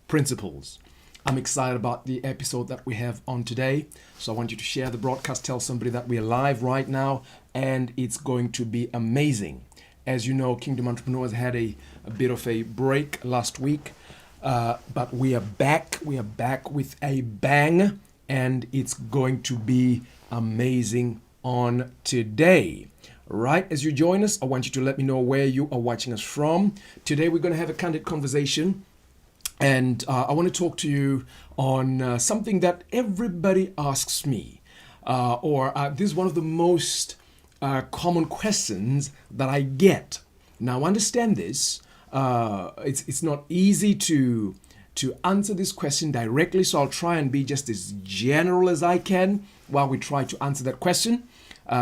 principles. I'm excited about the episode that we have on today. So I want you to share the broadcast, tell somebody that we're live right now, and it's going to be amazing. As you know, Kingdom Entrepreneurs had a bit of a break last week, but we are back. We are back with a bang, and it's going to be amazing on today. Right, as you join us, I want you to let me know where you are watching us from. Today we're going to have a candid conversation. And I want to talk to you on something that everybody asks me, or this is one of the most common questions that I get. Now, understand this. It's not easy to answer this question directly, so I'll try and be just as general as I can while we try to answer that question,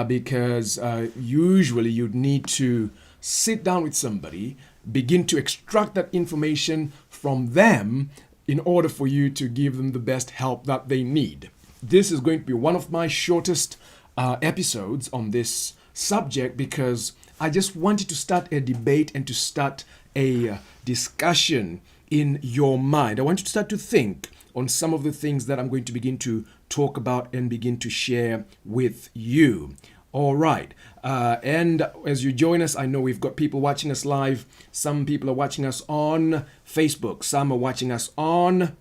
because usually you'd need to sit down with somebody, begin to extract that information from them in order for you to give them the best help that they need. This is going to be one of my shortest episodes on this subject because I just wanted to start a debate and to start a discussion in your mind. I want you to start to think on some of the things that I'm going to begin to talk about and begin to share with you. All right. And as you join us, I know we've got people watching us live. Some people are watching us on Facebook. Some are watching us on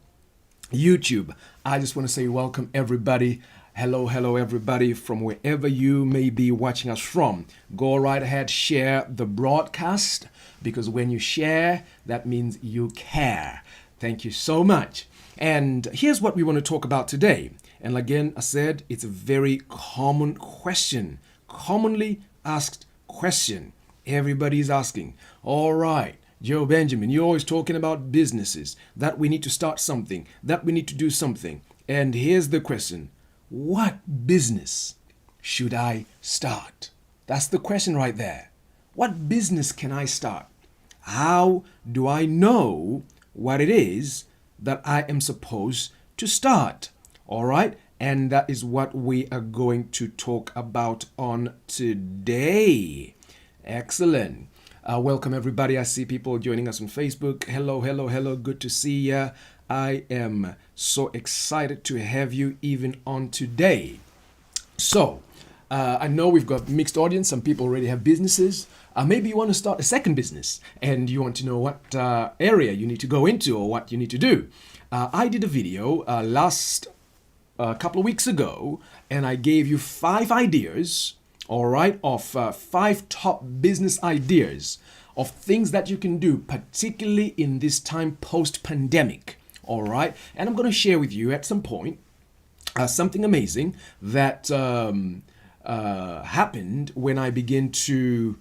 YouTube. I just want to say welcome, everybody. Hello, everybody from wherever you may be watching us from. Go right ahead, share the broadcast, because when you share, that means you care. Thank you so much. And here's what we want to talk about today. And again, I said it's a very common question, commonly asked question. Everybody's asking, all right, Joe Benjamin, you're always talking about businesses, that we need to start something, that we need to do something. And here's the question, what business should I start? That's the question right there. What business can I start? How do I know what it is that I am supposed to start? All right. And that is what we are going to talk about on today. Excellent. Welcome, everybody. I see people joining us on Facebook. Hello. Good to see ya. I am so excited to have you even on today. So, I know we've got mixed audience. Some people already have businesses. Maybe you want to start a second business and you want to know what area you need to go into or what you need to do. I did a video last a couple of weeks ago, and I gave you 5 ideas, all right, of 5 top business ideas of things that you can do, particularly in this time post-pandemic, all right? And I'm going to share with you at some point something amazing that happened when I began to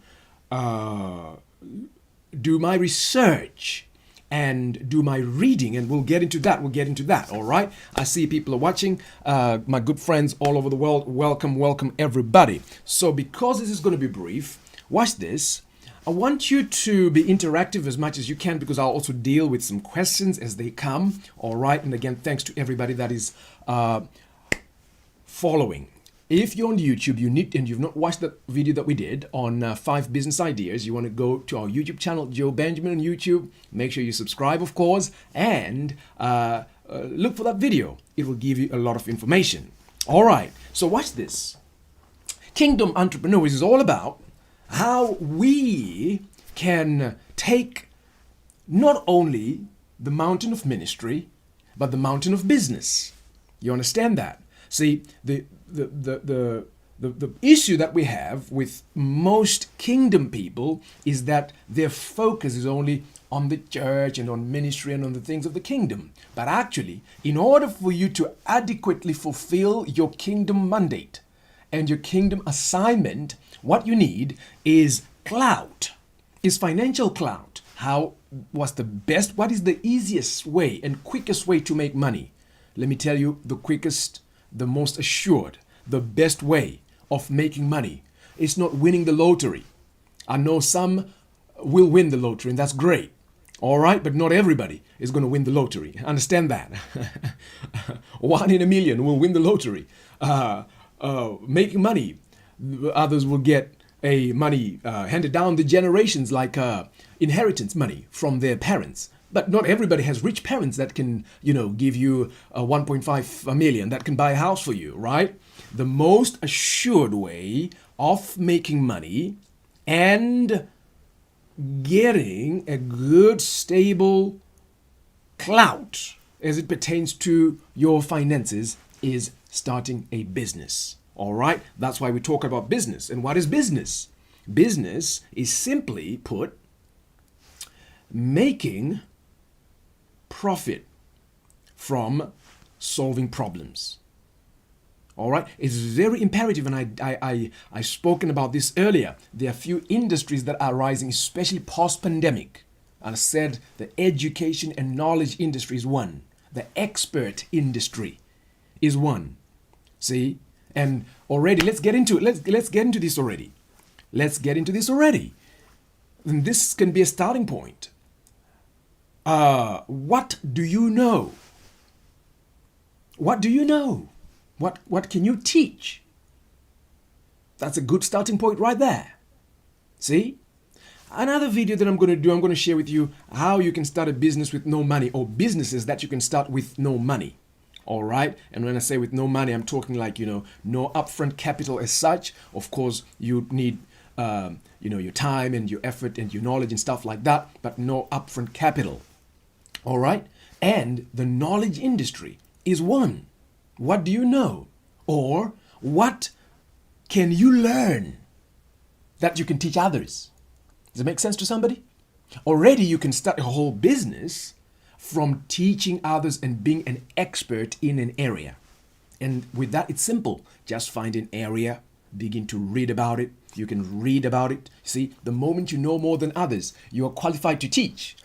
do my research and do my reading, and we'll get into that, all right? I see people are watching, my good friends all over the world. Welcome, everybody. So because this is going to be brief, watch this. I want you to be interactive as much as you can, because I'll also deal with some questions as they come, all right? And again, thanks to everybody that is following. If you're on YouTube, and you've not watched the video that we did on 5 business ideas, you want to go to our YouTube channel, Joe Benjamin on YouTube. Make sure you subscribe, of course, and look for that video. It will give you a lot of information. All right, so watch this. Kingdom Entrepreneurs is all about how we can take not only the mountain of ministry, but the mountain of business. You understand that? See, the issue that we have with most kingdom people is that their focus is only on the church and on ministry and on the things of the kingdom. But actually, in order for you to adequately fulfill your kingdom mandate and your kingdom assignment, what you need is clout, is financial clout. What is the easiest way and quickest way to make money? Let me tell you, the quickest, the most assured, the best way of making money is not winning the lottery. I know some will win the lottery, and that's great. All right, but not everybody is going to win the lottery. Understand that. 1 in a million will win the lottery. Making money, others will get money handed down the generations, like inheritance money from their parents. But not everybody has rich parents that can, give you a 1.5 million, that can buy a house for you, right? The most assured way of making money and getting a good, stable clout as it pertains to your finances is starting a business. All right? That's why we talk about business. And what is business? Business is simply put, making profit from solving problems. All right, it's very imperative, and I've spoken about this earlier. There are few industries that are rising, especially post-pandemic. And I said the education and knowledge industry is one. The expert industry is one. See, and already let's get into it. Let's get into this already. Let's get into this already. And this can be a starting point. What do you know? What do you know? What can you teach? That's a good starting point right there. See? Another video that I'm going to share with you how you can start a business with no money, or businesses that you can start with no money. All right? And when I say with no money, I'm talking like, no upfront capital as such. Of course, you need, your time and your effort and your knowledge and stuff like that, but no upfront capital. All right? And the knowledge industry is one. What do you know? Or what can you learn that you can teach others? Does it make sense to somebody? Already you can start a whole business from teaching others and being an expert in an area. And with that, it's simple. Just find an area, begin to read about it. You can read about it. See, the moment you know more than others, you are qualified to teach.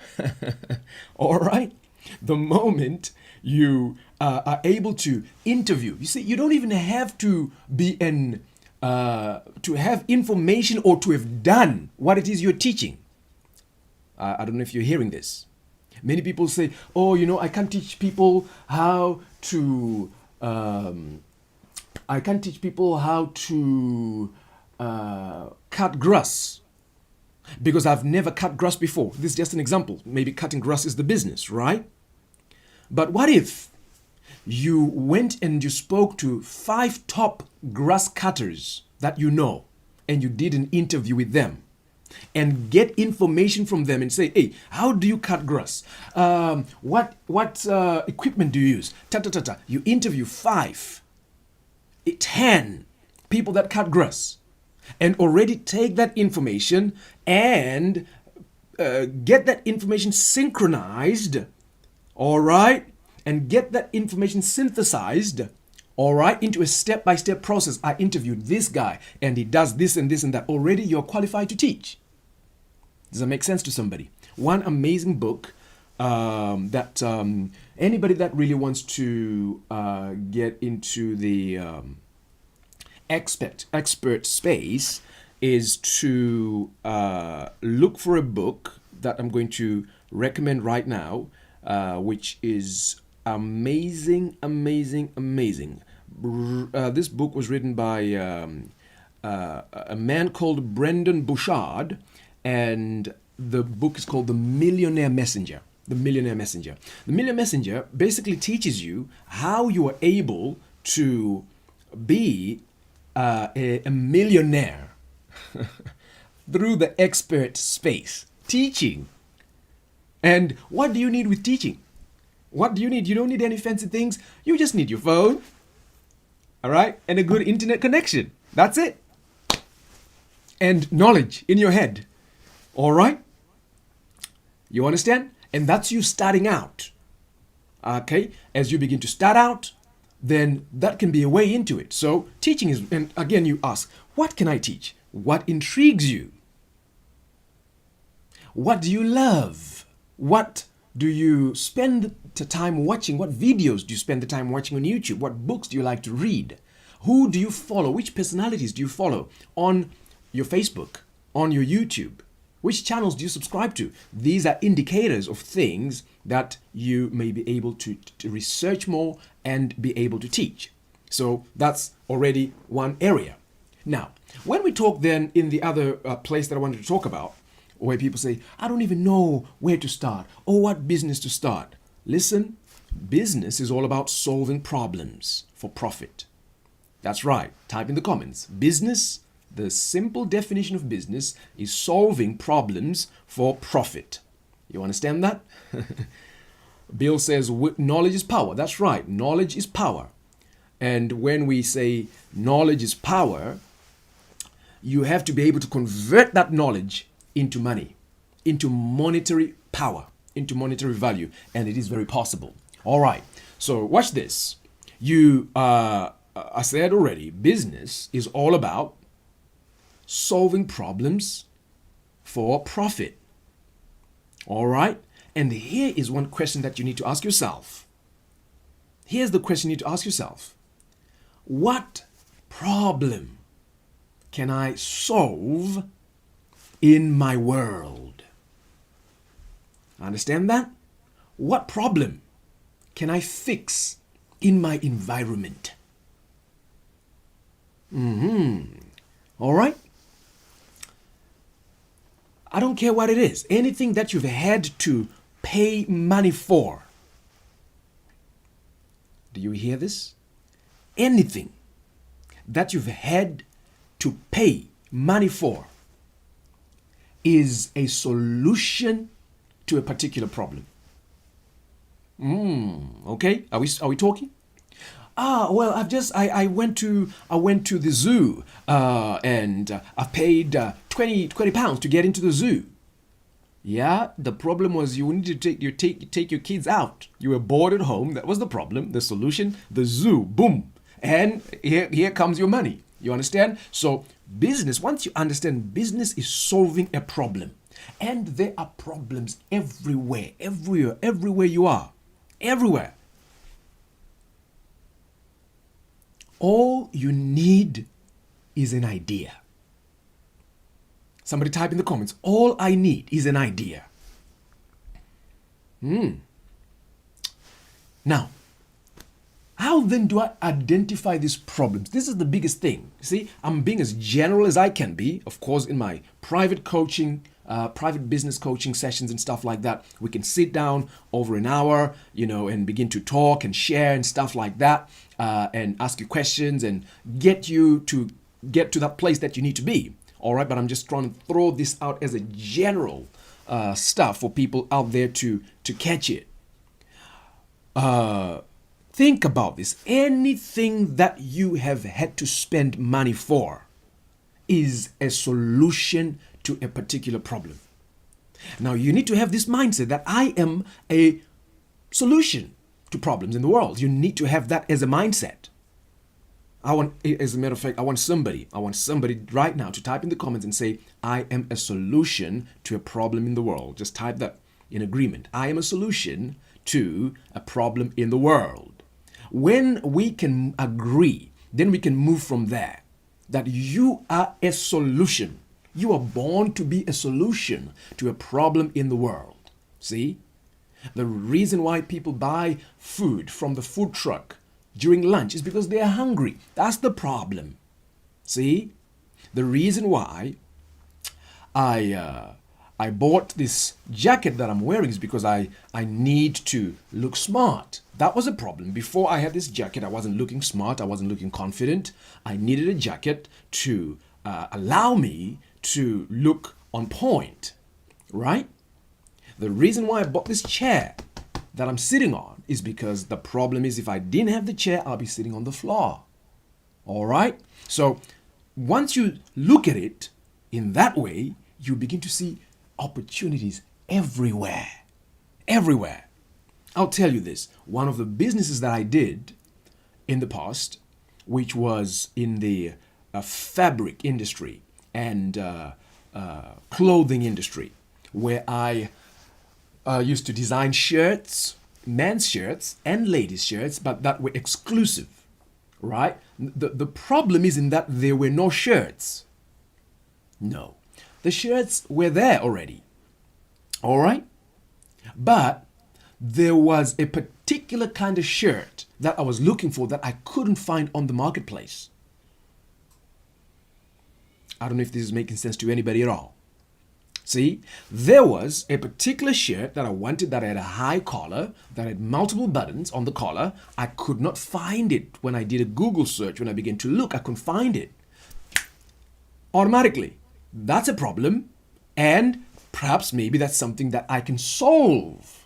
All right? The moment you are able to interview. You see, you don't even have to be to have information or to have done what it is you're teaching. I don't know if you're hearing this. Many people say, oh, I can't teach people how to, cut grass because I've never cut grass before. This is just an example. Maybe cutting grass is the business, right? But what if you went and you spoke to 5 top grass cutters that you know, and you did an interview with them and get information from them and say, hey, how do you cut grass? What equipment do you use? You interview 5, 10 people that cut grass and already take that information and get that information synchronized. All right, and get that information synthesized, all right, into a step-by-step process. I interviewed this guy, and he does this and this and that. Already, you're qualified to teach. Does that make sense to somebody? One amazing book that anybody that really wants to get into the expert space is to look for a book that I'm going to recommend right now. Which is amazing. This book was written by a man called Brendan Bouchard, and the book is called The Millionaire Messenger. The Millionaire Messenger. The Millionaire Messenger basically teaches you how you are able to be a millionaire through the expert space. Teaching. And what do you need with teaching? What do you need? You don't need any fancy things. You just need your phone, all right, and a good internet connection. That's it. And knowledge in your head, all right? You understand? And that's you starting out, okay? As you begin to start out, then that can be a way into it. So teaching is, and again, you ask, what can I teach? What intrigues you? What do you love? What do you spend the time watching? What videos do you spend the time watching on YouTube? What books do you like to read? Who do you follow? Which personalities do you follow on your Facebook, on your YouTube? Which channels do you subscribe to? These are indicators of things that you may be able to research more and be able to teach. So that's already one area. Now, when we talk then in the other place that I wanted to talk about, where people say, I don't even know where to start or what business to start. Listen, business is all about solving problems for profit. That's right. Type in the comments. Business, the simple definition of business is solving problems for profit. You understand that? Bill says knowledge is power. That's right. Knowledge is power. And when we say knowledge is power, you have to be able to convert that knowledge into money, into monetary power, into monetary value. And it is very possible. All right. So watch this. I said already, business is all about solving problems for profit. All right. And here is one question that you need to ask yourself. Here's the question you need to ask yourself. What problem can I solve in my world? Understand that? What problem can I fix in my environment? All right? I don't care what it is. Anything that you've had to pay money for. Do you hear this? Anything that you've had to pay money for is a solution to a particular problem. Okay? Are we talking? Well, I went to the zoo and I paid 20 pounds to get into the zoo. Yeah, the problem was you needed to take your kids out. You were bored at home. That was the problem. The solution, the zoo. Boom. And here comes your money. You understand? So business, once you understand, business is solving a problem. And there are problems everywhere you are. Everywhere. All you need is an idea. Somebody type in the comments, all I need is an idea. Now, how then do I identify these problems? This is the biggest thing. See, I'm being as general as I can be. Of course, in my private coaching, private business coaching sessions and stuff like that, we can sit down over an hour, and begin to talk and share and stuff like that, and ask you questions and get to that place that you need to be. All right, but I'm just trying to throw this out as a general stuff for people out there to catch it. Think about this. Anything that you have had to spend money for is a solution to a particular problem. Now, you need to have this mindset that I am a solution to problems in the world. You need to have that as a mindset. As a matter of fact, I want somebody right now to type in the comments and say, I am a solution to a problem in the world. Just type that in agreement. I am a solution to a problem in the world. When we can agree, then we can move from there. That you are a solution. You are born to be a solution to a problem in the world. See? The reason why people buy food from the food truck during lunch is because they are hungry. That's the problem. See? The reason why I bought this jacket that I'm wearing is because I need to look smart. That was a problem. Before I had this jacket, I wasn't looking smart. I wasn't looking confident. I needed a jacket to allow me to look on point, right? The reason why I bought this chair that I'm sitting on is because the problem is if I didn't have the chair, I'll be sitting on the floor. All right? So once you look at it in that way, you begin to see opportunities everywhere. Everywhere. I'll tell you this. One of the businesses that I did in the past, which was in the fabric industry and clothing industry, where I used to design shirts, men's shirts and ladies' shirts, but that were exclusive, right? The problem isn't that there were no shirts. No. The shirts were there already. All right? But there was a particular kind of shirt that I was looking for that I couldn't find on the marketplace. I don't know if this is making sense to anybody at all. See, there was a particular shirt that I wanted that had a high collar, that had multiple buttons on the collar. I could not find it when I did a Google search. When I began to look, I couldn't find it. Automatically, that's a problem, and perhaps maybe that's something that I can solve.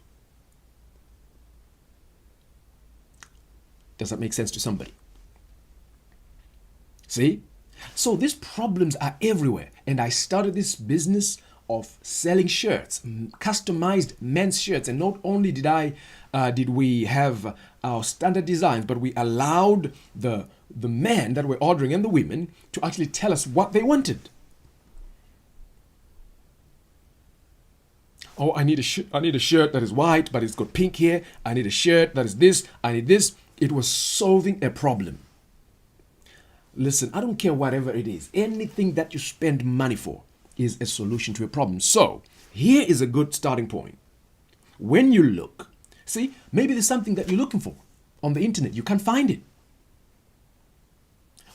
Does that make sense to somebody? See? So these problems are everywhere, and I started this business of selling shirts, customized men's shirts, and not only did we have our standard designs, but we allowed the men that were ordering and the women to actually tell us what they wanted. Oh, I need a shirt that is white, but it's got pink here. I need a shirt that is this. I need this. It was solving a problem. Listen, I don't care whatever it is. Anything that you spend money for is a solution to a problem. So here is a good starting point. When you look, see, maybe there's something that you're looking for on the internet. You can't find it.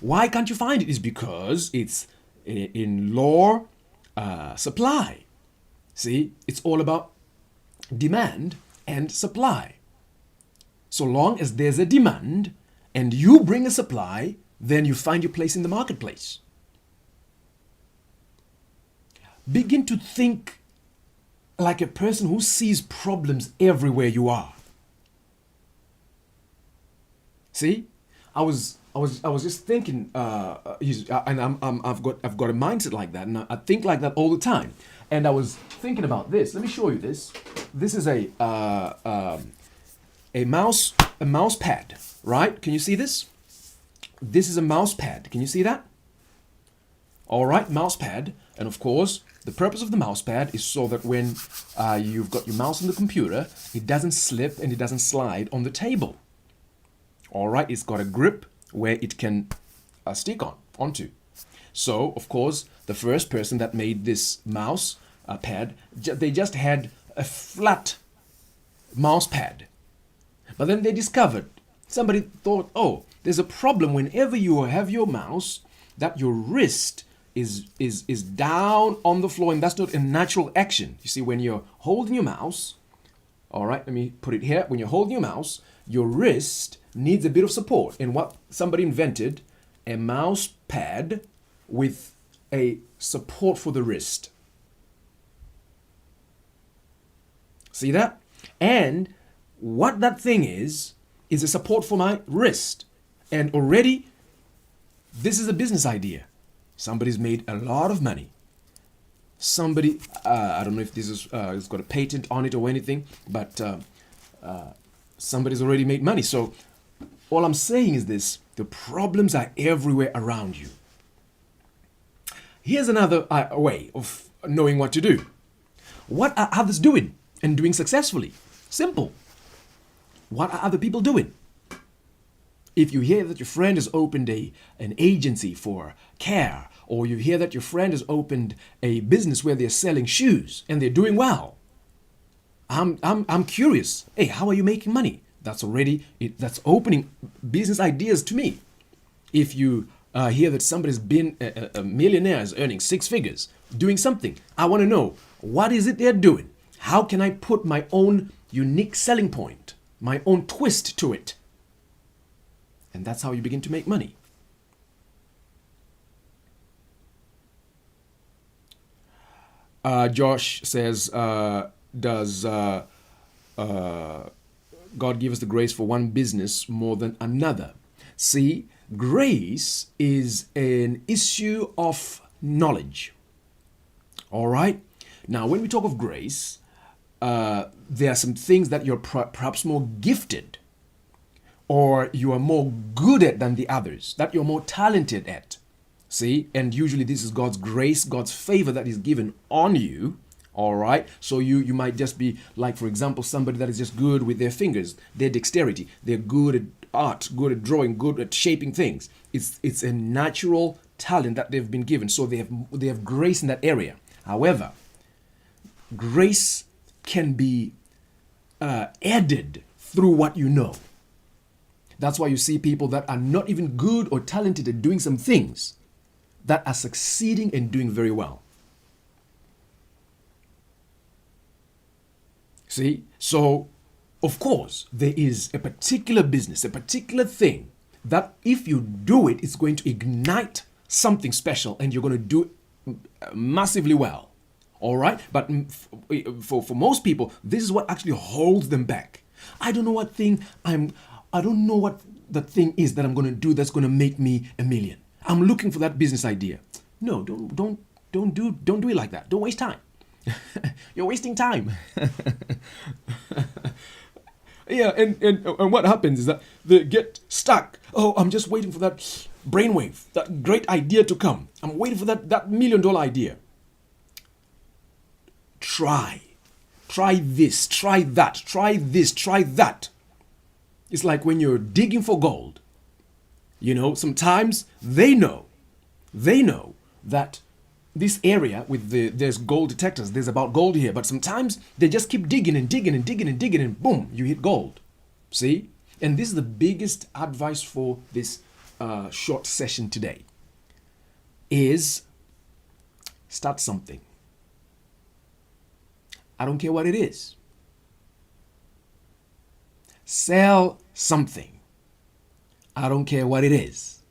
Why can't you find it? It's because it's in low supply. See, it's all about demand and supply. So long as there's a demand and you bring a supply, then you find your place in the marketplace. Begin to think like a person who sees problems everywhere you are. See, I was just thinking, and I've got a mindset like that, and I think like that all the time. And I was thinking about this. Let me show you this. This is a mouse pad, right? Can you see this? This is a mouse pad. Can you see that? All right, mouse pad. And of course, the purpose of the mouse pad is so that when you've got your mouse on the computer, it doesn't slip and it doesn't slide on the table. All right, it's got a grip where it can stick onto. So, of course, the first person that made this mouse pad, they just had a flat mouse pad. But then they discovered, somebody thought, oh, there's a problem whenever you have your mouse, that your wrist is down on the floor, and that's not a natural action. You see, when you're holding your mouse, all right, let me put it here. When you're holding your mouse, your wrist needs a bit of support. And what somebody invented, a mouse pad with a support for the wrist. See that? And what that thing is a support for my wrist. And already, this is a business idea. Somebody's made a lot of money. Somebody, I don't know if this is it's got a patent on it or anything, but somebody's already made money. So all I'm saying is this: the problems are everywhere around you. Here's another way of knowing what to do. What are others doing and doing successfully? Simple. What are other people doing? If you hear that your friend has opened an agency for care, or you hear that your friend has opened a business where they're selling shoes and they're doing well, I'm curious. Hey, how are you making money? That's opening business ideas to me. If you hear that somebody's been a millionaire, is earning six figures, doing something, I want to know, what is it they're doing? How can I put my own unique selling point, my own twist to it? And that's how you begin to make money. Josh says, does God give us the grace for one business more than another? See, grace is an issue of knowledge. All right? Now, when we talk of grace, there are some things that you're perhaps more gifted, or you are more good at than the others, that you're more talented at. See, and usually this is God's grace, God's favor that is given on you. All right. So you might just be like, for example, somebody that is just good with their fingers, their dexterity. They're good at art, good at drawing, good at shaping things. It's a natural talent that they've been given. So they have grace in that area. However, grace can be added through what you know. That's why you see people that are not even good or talented at doing some things that are succeeding and doing very well. See? So, of course, there is a particular business, a particular thing that if you do it, it's going to ignite something special and you're going to do it massively well. All right? But for most people, this is what actually holds them back. I don't know what thing I don't know what the thing is that I'm going to do that's going to make me a million. I'm looking for that business idea. No, don't do it like that. Don't waste time. You're wasting time. Yeah, and what happens is that they get stuck. Oh, I'm just waiting for that brainwave, that great idea to come. I'm waiting for that $1 million idea. Try this, try that, try this, try that. It's like when you're digging for gold. You know, sometimes they know that this area with there's gold detectors, there's about gold here, but sometimes they just keep digging and digging and digging and digging and boom, you hit gold. See? And this is the biggest advice for this short session today is start something. I don't care what it is. Sell something. I don't care what it is.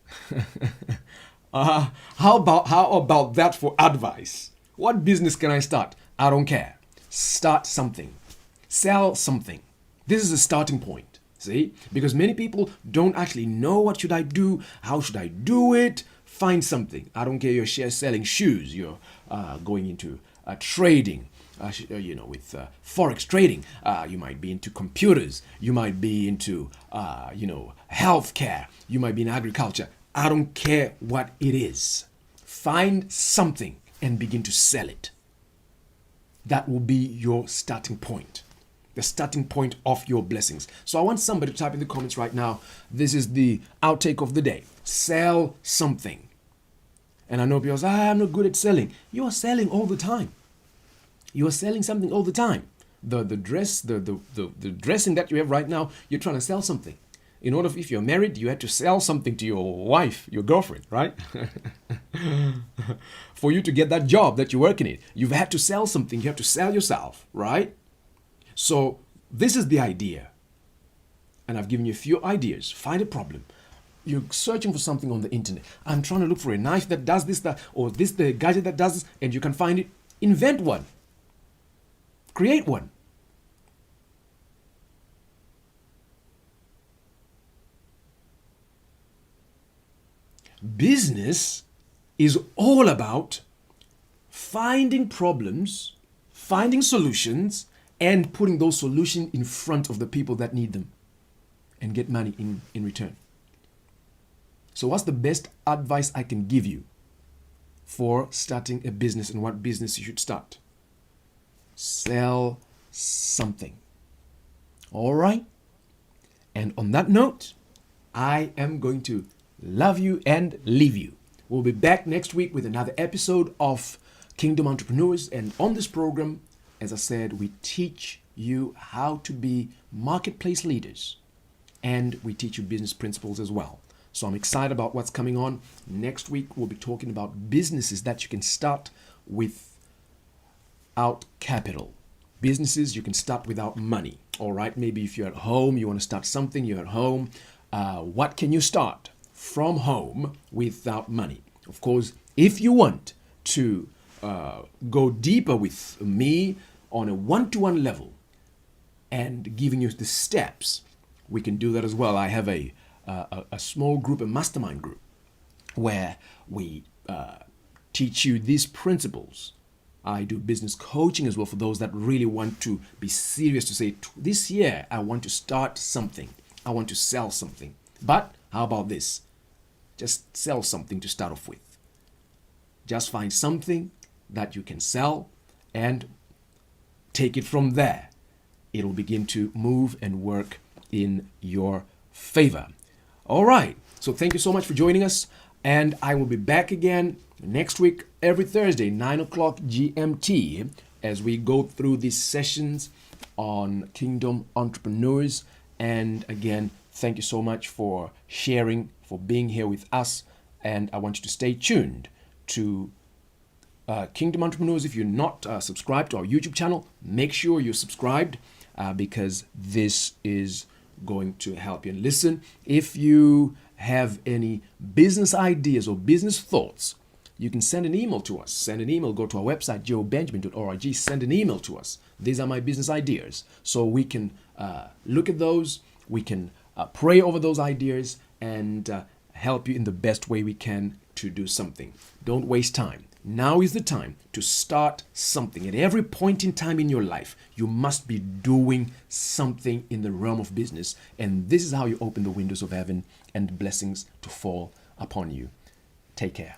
How about that for advice? What business can I start? I don't care. Start something. Sell something. This is a starting point. See? Because many people don't actually know what should I do, how should I do it. Find something. I don't care you're selling shoes, you're going into trading. With forex trading, you might be into computers, you might be into, healthcare, you might be in agriculture. I don't care what it is. Find something and begin to sell it. That will be your starting point, the starting point of your blessings. So I want somebody to type in the comments right now. This is the outtake of the day. Sell something. And I know people say, I'm not good at selling. You are selling all the time. You are selling something all the time. The dressing that you have right now, you're trying to sell something. In order, if you're married, you had to sell something to your wife, your girlfriend, right? For you to get that job that you're working in, you've had to sell something. You have to sell yourself, right? So this is the idea. And I've given you a few ideas. Find a problem. You're searching for something on the internet. I'm trying to look for a knife that does this, that, or this, the gadget that does this, and you can find it. Invent one. Create one. Business is all about finding problems, finding solutions, and putting those solutions in front of the people that need them and get money in return. So what's the best advice I can give you for starting a business and what business you should start? Sell something. All right? And on that note, I am going to love you and leave you. We'll be back next week with another episode of Kingdom Entrepreneurs. And on this program, as I said, we teach you how to be marketplace leaders. And we teach you business principles as well. So I'm excited about what's coming on. Next week, we'll be talking about businesses that you can start without capital. Businesses you can start without money. All right, maybe if you're at home, you want to start something, you're at home. What can you start from home without money? Of course, if you want to go deeper with me on a one-to-one level and giving you the steps, we can do that as well. I have a small group, a mastermind group, where we teach you these principles. I do business coaching as well for those that really want to be serious to say, this year, I want to start something. I want to sell something. But how about this? Just sell something to start off with. Just find something that you can sell and take it from there. It'll begin to move and work in your favor. All right. So thank you so much for joining us. And I will be back again next week, every Thursday, 9 o'clock GMT, as we go through these sessions on Kingdom Entrepreneurs. And again, thank you so much for sharing, for being here with us. And I want you to stay tuned to Kingdom Entrepreneurs, if you're not subscribed to our YouTube channel, make sure you're subscribed because this is going to help you. And listen, if you have any business ideas or business thoughts, you can send an email to us. Send an email, go to our website, joebenjamin.org, send an email to us. These are my business ideas. So we can look at those, we can pray over those ideas and help you in the best way we can to do something. Don't waste time. Now is the time to start something. At every point in time in your life, you must be doing something in the realm of business. And this is how you open the windows of heaven and blessings to fall upon you. Take care.